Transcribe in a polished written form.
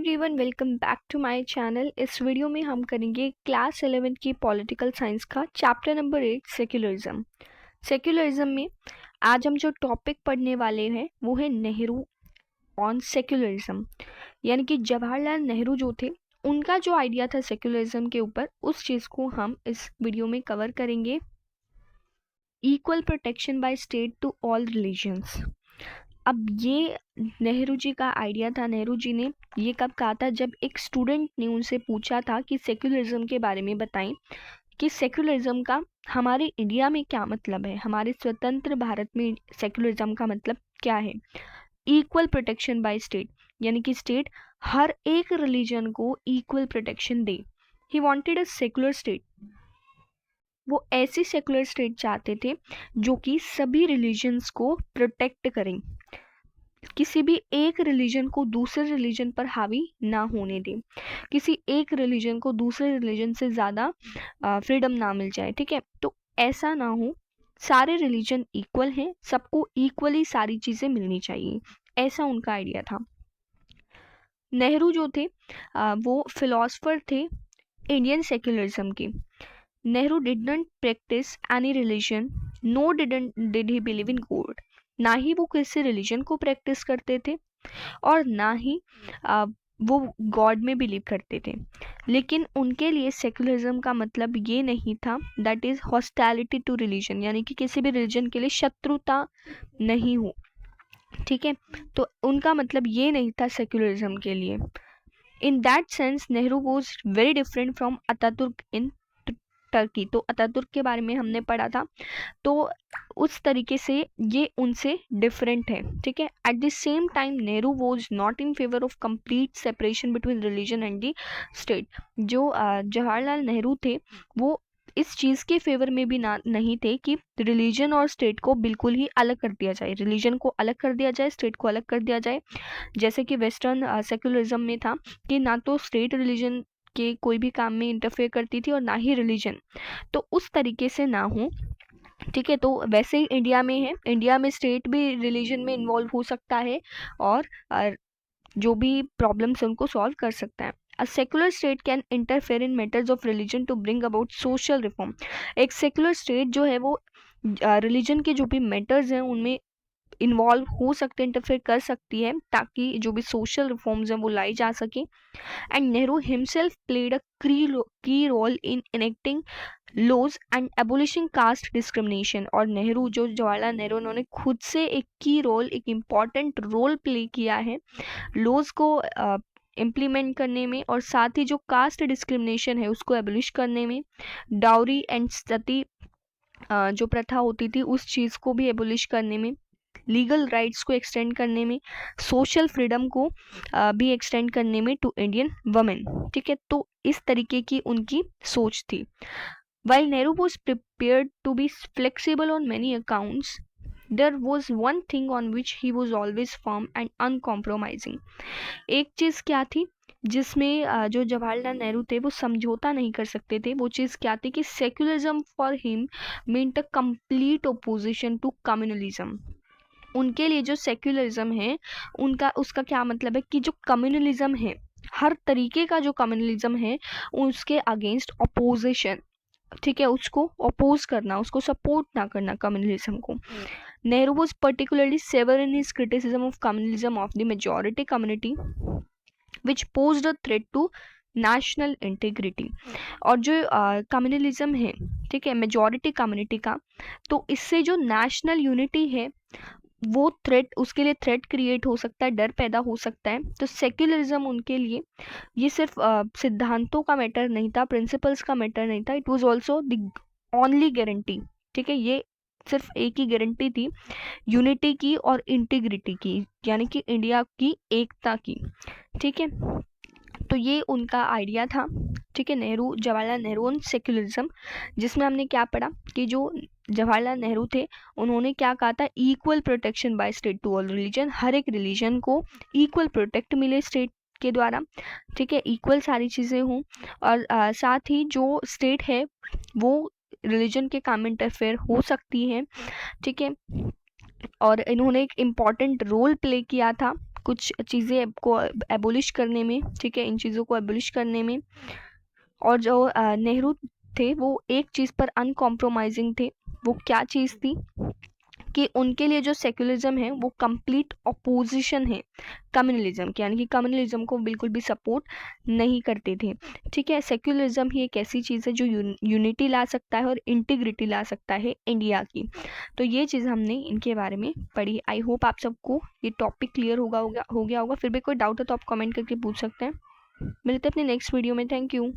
Everyone, welcome back to my channel. इस video में हम करेंगे क्लास 11 की पॉलिटिकल साइंस का चैप्टर नंबर 8 सेक्युलरिज्म। सेक्युलरिज्म में आज हम जो टॉपिक पढ़ने वाले हैं वो है नेहरू ऑन सेक्युलरिज्म, यानी कि जवाहरलाल नेहरू जो थे उनका जो आइडिया था सेक्युलरिज्म के ऊपर, उस चीज़ को हम इस वीडियो में कवर करेंगे। Equal protection by state to all religions. अब ये नेहरू जी का आइडिया था। नेहरू जी ने ये कब कहा था? जब एक स्टूडेंट ने उनसे पूछा था कि सेक्युलरिज्म के बारे में बताएं कि सेक्युलरिज्म का हमारे इंडिया में क्या मतलब है, हमारे स्वतंत्र भारत में सेक्युलरिज्म का मतलब क्या है। इक्वल प्रोटेक्शन बाय स्टेट, यानी कि स्टेट हर एक रिलीजन को equal protection they. He wanted a secular state. वो ऐसी सेक्युलर स्टेट चाहते थे जो कि सभी रिलीजन्स को प्रोटेक्ट करें, किसी भी एक रिलीजन को दूसरे रिलीजन पर हावी ना होने दें, किसी एक रिलीजन को दूसरे रिलीजन से ज़्यादा फ्रीडम ना मिल जाए। ठीक है, तो ऐसा ना हो, सारे रिलीजन इक्वल हैं, सबको इक्वली सारी चीज़ें मिलनी चाहिए, ऐसा उनका आइडिया था। नेहरू जो थे वो फिलोसफर थे इंडियन सेक्युलरिज्म के। Nehru did not practise any religion, no did he believe in God. ना ही वो किसी रिलीजन को प्रैक्टिस करते थे और ना ही वो गॉड में बिलीव करते थे। लेकिन उनके लिए सेक्युलरिज्म का मतलब ये नहीं था that is hostility to religion, यानी कि किसी भी रिलीजन के लिए शत्रुता नहीं हो। ठीक है, तो उनका मतलब ये नहीं था सेक्युलरिज्म के लिए। In that sense Nehru was very different from Ataturk in Turkey. तो अतातुर्क के बारे में हमने पढ़ा था, तो उस तरीके से ये उनसे डिफरेंट है। ठीक है, at the same time Nehru was not in favour of complete separation between religion and the state. जो जवाहरलाल नेहरू थे वो इस चीज़ के फेवर में भी नहीं थे कि रिलीजन और स्टेट को बिल्कुल ही अलग कर दिया जाए, रिलीजन को अलग कर दिया जाए, स्टेट को अलग कर दिया जाए, जैसे कि वेस्टर्न सेक्युलरिज्म में था कि ना तो स्टेट रिलीजन के कोई भी काम में इंटरफेयर करती थी और ना ही रिलीजन। तो उस तरीके से ना हो। ठीक है, तो वैसे ही इंडिया में है, इंडिया में स्टेट भी रिलीजन में इन्वॉल्व हो सकता है और जो भी प्रॉब्लम्स है उनको सॉल्व कर सकता है। A secular state can interfere in matters of religion to bring about social reform। एक सेकुलर स्टेट जो है वो रिलीजन के जो भी मैटर्स हैं उनमें इन्वॉल्व हो सकते, इंटरफेयर कर सकती है, ताकि जो भी सोशल रिफॉर्म्स हैं वो लाई जा सके। And Nehru himself played a key role in enacting laws and abolishing caste discrimination. और नेहरू, जो जवाहरलाल नेहरू, उन्होंने खुद से एक की रोल, एक इम्पॉर्टेंट रोल प्ले किया है लॉज को इम्प्लीमेंट करने में, और साथ ही जो कास्ट डिस्क्रिमिनेशन है उसको एबोलिश करने में, डाउरी एंड सती जो प्रथा होती थी उस चीज़ को भी एबोलिश करने में, लीगल राइट्स को एक्सटेंड करने में, सोशल फ्रीडम को भी एक्सटेंड करने में टू इंडियन वमेन। ठीक है, तो इस तरीके की उनकी सोच थी। While Nehru was prepared to be flexible on many accounts, there was one thing on which he was always firm and uncompromising। एक चीज़ क्या थी जिसमें जो जवाहरलाल नेहरू थे वो समझौता नहीं कर सकते थे। वो चीज़ क्या थी कि secularism for him meant a complete opposition to communalism. उनके लिए जो सेक्युलरिज्म है उनका, उसका क्या मतलब है कि जो कम्युनलिज्म है, हर तरीके का जो कम्युनलिज्म है उसके अगेंस्ट अपोजिशन। ठीक है, उसको अपोज करना, उसको सपोर्ट ना करना कम्युनलिज्म को। Nehru was particularly severe in his criticism of communalism of the majority community which posed a threat to national integrity. और जो कम्युनलिज्म है, ठीक है, मेजॉरिटी कम्युनिटी का, तो इससे जो नेशनल यूनिटी है वो थ्रेट, उसके लिए थ्रेट क्रिएट हो सकता है, डर पैदा हो सकता है। तो सेक्युलरिज्म उनके लिए ये सिर्फ सिद्धांतों का मैटर नहीं था, प्रिंसिपल्स का मैटर नहीं था, it was also the only guarantee. ठीक है, ये सिर्फ एक ही गारंटी थी यूनिटी की और इंटीग्रिटी की, यानी कि इंडिया की एकता की। ठीक है, तो ये उनका आइडिया था। ठीक है, नेहरू, जवाहरलाल नेहरू ऑन सेक्युलरिज्म, जिसमें हमने क्या पढ़ा कि जो जवाहरलाल नेहरू थे उन्होंने क्या कहा था, equal protection by state to all religion. हर एक रिलीजन को इक्वल प्रोटेक्ट मिले स्टेट के द्वारा। ठीक है, इक्वल सारी चीज़ें हों, और साथ ही जो स्टेट है वो रिलीजन के काम में इंटरफेयर हो सकती है। ठीक है, और इन्होंने एक इम्पॉर्टेंट रोल प्ले किया था कुछ चीज़ें को एबोलिश करने में, ठीक है, इन चीज़ों को एबोलिश करने में। और जो नेहरू थे वो एक चीज़ पर अनकॉम्प्रोमाइजिंग थे। वो क्या चीज़ थी कि उनके लिए जो सेक्युलरिज्म है वो कंप्लीट अपोजिशन है कम्युनलिज्म के, यानी कि कम्युनलिज्म को बिल्कुल भी सपोर्ट नहीं करते थे। ठीक है, सेक्युलरिज्म ही एक ऐसी चीज़ है जो यूनिटी ला सकता है और इंटीग्रिटी ला सकता है इंडिया की। तो ये चीज़ हमने इनके बारे में पढ़ी। आई होप आप सबको ये टॉपिक क्लियर हो गया होगा। फिर भी कोई डाउट है तो आप कमेंट करके पूछ सकते हैं। मिलते हैं अपने नेक्स्ट वीडियो में। Thank you.